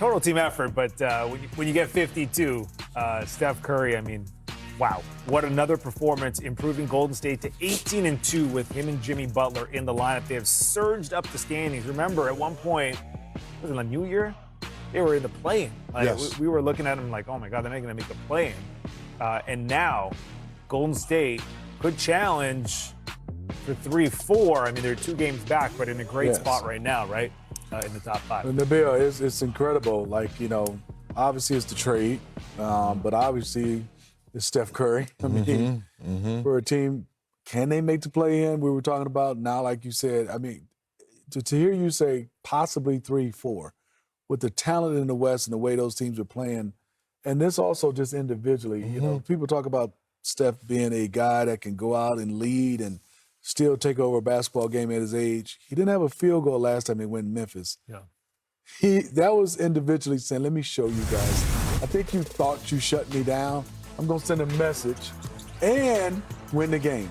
total team effort, but when you get 52, Steph Curry, I mean, wow. What another performance, improving Golden State to 18-2 with him and Jimmy Butler in the lineup. They have surged up the standings. Remember, at one point, was it the New Year? They were in the play-in. Yes. We were looking at them like, oh, my God, they're not going to make the play-in. And now Golden State could challenge for 3-4. I mean, they're 2 games back, but in a great spot right now, right? In the top 5. And Nabil, it's incredible. Like, obviously it's the trade, but obviously it's Steph Curry. I mean, for a team, can they make the play-in? We were talking about now, like you said, I mean, to hear you say possibly 3-4 with the talent in the West and the way those teams are playing, and this also just individually, people talk about Steph being a guy that can go out and lead and still take over a basketball game at his age. He didn't have a field goal last time he went in Memphis. Yeah. That was individually saying, let me show you guys. I think you thought you shut me down. I'm going to send a message and win the game.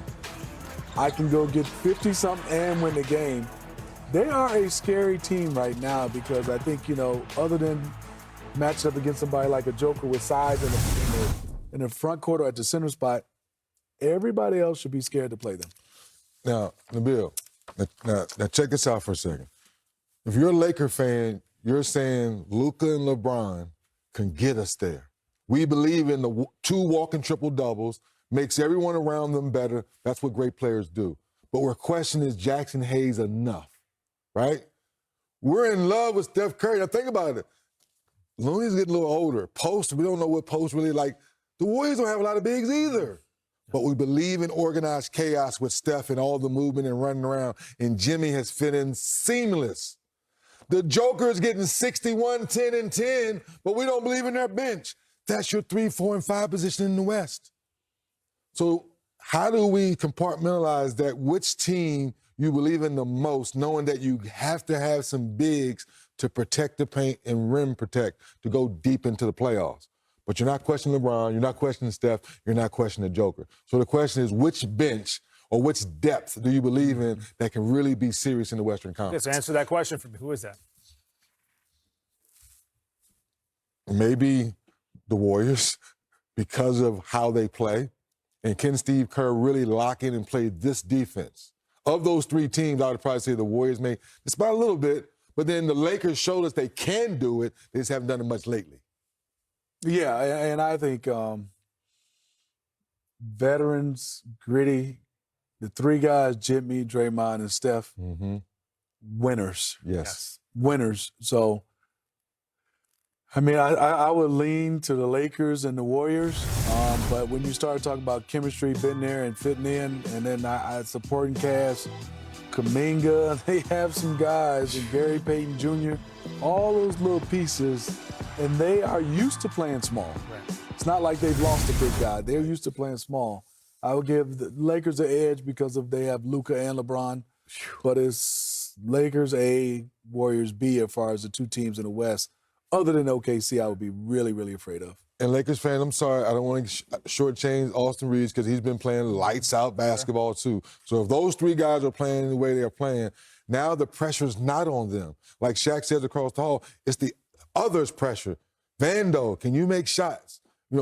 I can go get 50-something and win the game. They are a scary team right now because I think, other than matched up against somebody like a Joker with size in the front court or at the center spot, everybody else should be scared to play them. Now, Nabil, now check this out for a second. If you're a Laker fan, you're saying Luka and LeBron can get us there. We believe in the 2 walking triple-doubles, makes everyone around them better. That's what great players do. But we're questioning, is Jackson Hayes enough, right? We're in love with Steph Curry. Now, think about it. Looney's getting a little older. Post, we don't know what Post really like. The Warriors don't have a lot of bigs either. But we believe in organized chaos with Steph and all the movement and running around. And Jimmy has fit in seamless. The Joker is getting 61, 10, and 10, but we don't believe in their bench. That's your 3, 4, and 5 position in the West. So how do we compartmentalize that? Which team you believe in the most, knowing that you have to have some bigs to protect the paint and rim protect to go deep into the playoffs? But you're not questioning LeBron, you're not questioning Steph, you're not questioning the Joker. So the question is, which bench or which depth do you believe in that can really be serious in the Western Conference? Yes, answer that question for me. Who is that? Maybe the Warriors, because of how they play. And can Steve Kerr really lock in and play this defense? Of those 3 teams, I would probably say the Warriors may, despite a little bit, but then the Lakers showed us they can do it. They just haven't done it much lately. Yeah, and I think veterans, gritty, the 3 guys, Jimmy, Draymond, and Steph, winners. Yes. Winners. So, I mean, I would lean to the Lakers and the Warriors, but when you start talking about chemistry, been there and fitting in, and then I supporting cast, Kuminga, they have some guys, and Gary Payton Jr., all those little pieces, and they are used to playing small. Right. It's not like they've lost a big guy. They're used to playing small. I would give the Lakers an edge because they have Luka and LeBron, but it's Lakers A, Warriors B as far as the 2 teams in the West. Other than OKC, I would be really, really afraid of. And Lakers fans, I'm sorry, I don't want to shortchange Austin Reeves because he's been playing lights-out basketball too. So if those 3 guys are playing the way they're playing, now the pressure's not on them. Like Shaq says across the hall, it's the others' pressure. Vando, can you make shots?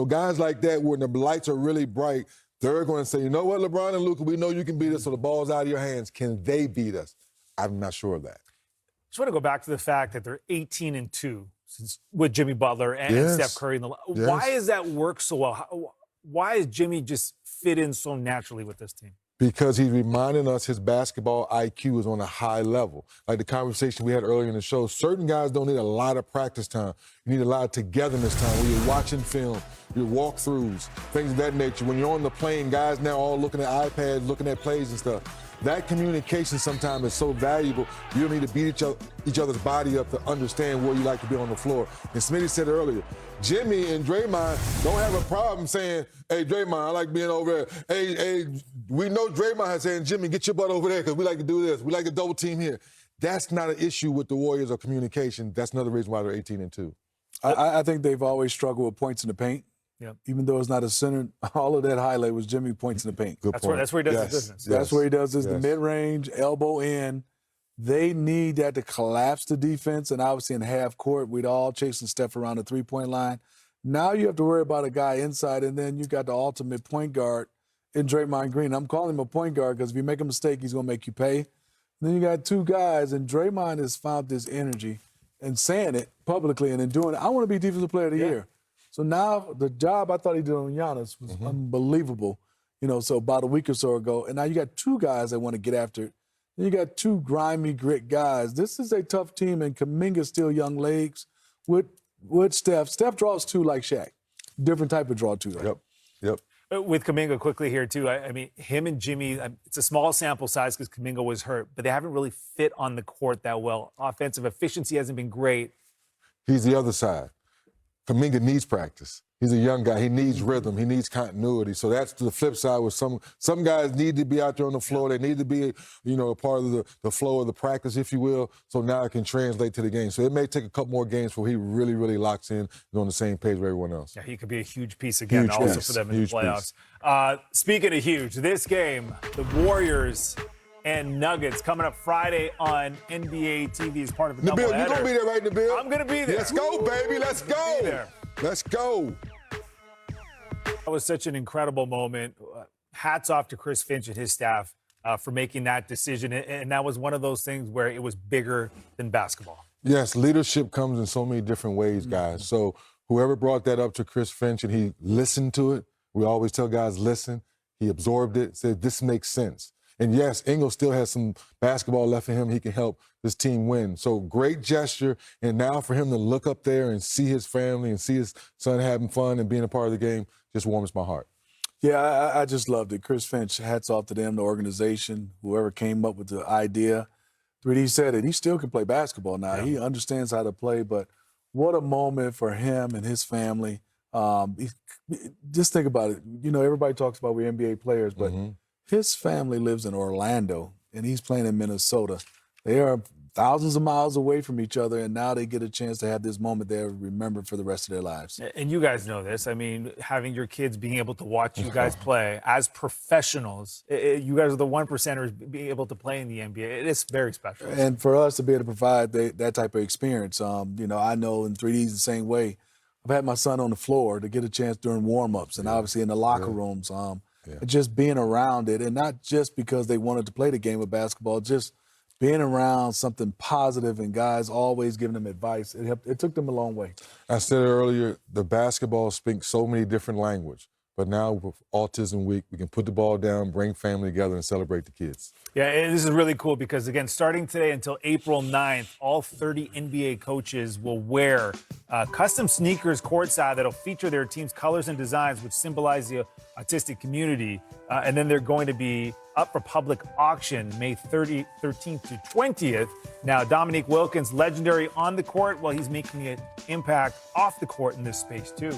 Guys like that, when the lights are really bright, they're going to say, you know what, LeBron and Luka, we know you can beat us, so the ball's out of your hands. Can they beat us? I'm not sure of that. Just want to go back to the fact that they're 18-2 with Jimmy Butler and Steph Curry. Why does that work so well? Why does Jimmy just fit in so naturally with this team? Because he's reminding us his basketball IQ is on a high level. Like the conversation we had earlier in the show, certain guys don't need a lot of practice time. You need a lot of togetherness time when you're watching film, your walkthroughs, things of that nature. When you're on the plane, guys now all looking at iPads, looking at plays and stuff. That communication sometimes is so valuable. You don't need to beat each other's body up to understand where you like to be on the floor. And Smitty said earlier, Jimmy and Draymond don't have a problem saying, hey, Draymond, I like being over there. Hey, we know Draymond is saying, Jimmy, get your butt over there because we like to do this. We like to double team here. That's not an issue with the Warriors or communication. That's another reason why they're 18-2. I think they've always struggled with points in the paint. Yep. Even though it's not a center, all of that highlight was Jimmy points in the paint. Good point. That's where he does his business. That's where he does his the mid-range, elbow in. They need that to collapse the defense, and obviously in half court, we'd all chasing Steph around the three-point line. Now you have to worry about a guy inside, and then you got the ultimate point guard in Draymond Green. I'm calling him a point guard because if you make a mistake, he's going to make you pay. And then you got two guys, and Draymond has found this energy and saying it publicly and then doing it. I want to be Defensive Player of the Year. So now the job I thought he did on Giannis was unbelievable, so about a week or so ago. And now you got two guys that want to get after it. Then you got two grimy, grit guys. This is a tough team, and Kuminga's still young legs with Steph. Steph draws two like Shaq. Different type of draw two. Though. Yep. With Kuminga quickly here, too, I mean, him and Jimmy, it's a small sample size because Kuminga was hurt, but they haven't really fit on the court that well. Offensive efficiency hasn't been great. He's the other side. Kuminga needs practice. He's a young guy. He needs rhythm. He needs continuity. So that's the flip side with some guys need to be out there on the floor. They need to be, a part of the flow of the practice, if you will, so now it can translate to the game. So it may take a couple more games before he really, really locks in and on the same page with everyone else. Yeah, he could be a huge piece again for them in the playoffs. Speaking of huge, this game, the Warriors and Nuggets coming up Friday on NBA TV as part of a doubleheader. Nabil, you going to be there, right, Nabil? I'm going to be there. Let's go, baby. Let's go. Let's go. That was such an incredible moment. Hats off to Chris Finch and his staff for making that decision. And that was one of those things where it was bigger than basketball. Yes, leadership comes in so many different ways, guys. So whoever brought that up to Chris Finch and he listened to it, we always tell guys, listen. He absorbed it, said, this makes sense. And yes, Ingles still has some basketball left in him. He can help this team win. So great gesture. And now for him to look up there and see his family and see his son having fun and being a part of the game just warms my heart. Yeah, I just loved it. Chris Finch, hats off to them, the organization, whoever came up with the idea. 3D said it. He still can play basketball now. Yeah. He understands how to play, but what a moment for him and his family. Just think about it. Everybody talks about we're NBA players, but his family lives in Orlando, and he's playing in Minnesota. They are thousands of miles away from each other, and now they get a chance to have this moment they'll remember for the rest of their lives. And you guys know this. I mean, having your kids being able to watch you guys play as professionals, you guys are the 1%ers being able to play in the NBA. It is very special. And for us to be able to provide that type of experience, I know in 3D is the same way. I've had my son on the floor to get a chance during warm-ups and obviously in the locker rooms. Just being around it, and not just because they wanted to play the game of basketball, just being around something positive and guys always giving them advice. It took them a long way. I said earlier, the basketball speaks so many different languages. But now with Autism Week, we can put the ball down, bring family together, and celebrate the kids. Yeah, and this is really cool because, again, starting today until April 9th, all 30 NBA coaches will wear custom sneakers courtside that'll feature their team's colors and designs, which symbolize the autistic community. And then they're going to be up for public auction May 13th to 20th. Now, Dominique Wilkins, legendary on the court, well, he's making an impact off the court in this space, too.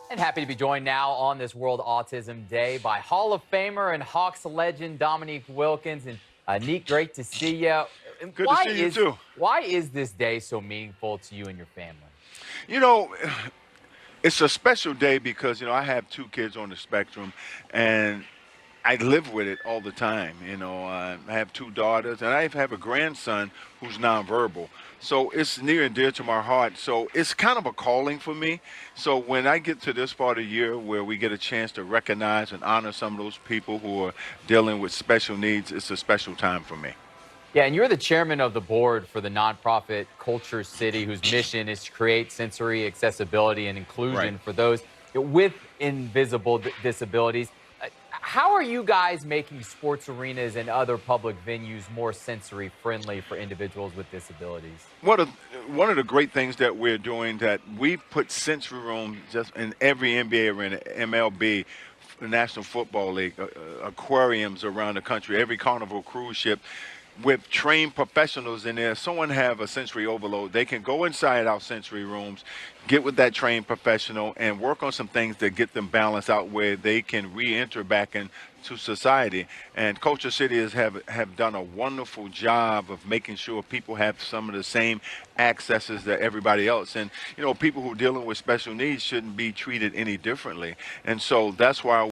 And happy to be joined now on this World Autism Day by Hall of Famer and Hawks legend Dominique Wilkins. And Neek, great to see you. Good to see you too. Why is this day so meaningful to you and your family? It's a special day because, I have two kids on the spectrum, and I live with it all the time. I have two daughters, and I have a grandson who's nonverbal. So it's near and dear to my heart. So it's kind of a calling for me. So when I get to this part of the year where we get a chance to recognize and honor some of those people who are dealing with special needs, it's a special time for me. Yeah, and you're the chairman of the board for the nonprofit Culture City, whose mission is to create sensory accessibility and inclusion for those with invisible disabilities. How are you guys making sports arenas and other public venues more sensory friendly for individuals with disabilities? One of the great things that we're doing, that we've put sensory rooms just in every NBA arena, MLB, the National Football League, aquariums around the country, every Carnival cruise ship, with trained professionals in there. Someone have a sensory overload, they can go inside our sensory rooms, get with that trained professional and work on some things that get them balanced out where they can re-enter back into society. And Culture City have done a wonderful job of making sure people have some of the same accesses that everybody else. And people who are dealing with special needs shouldn't be treated any differently. And so that's why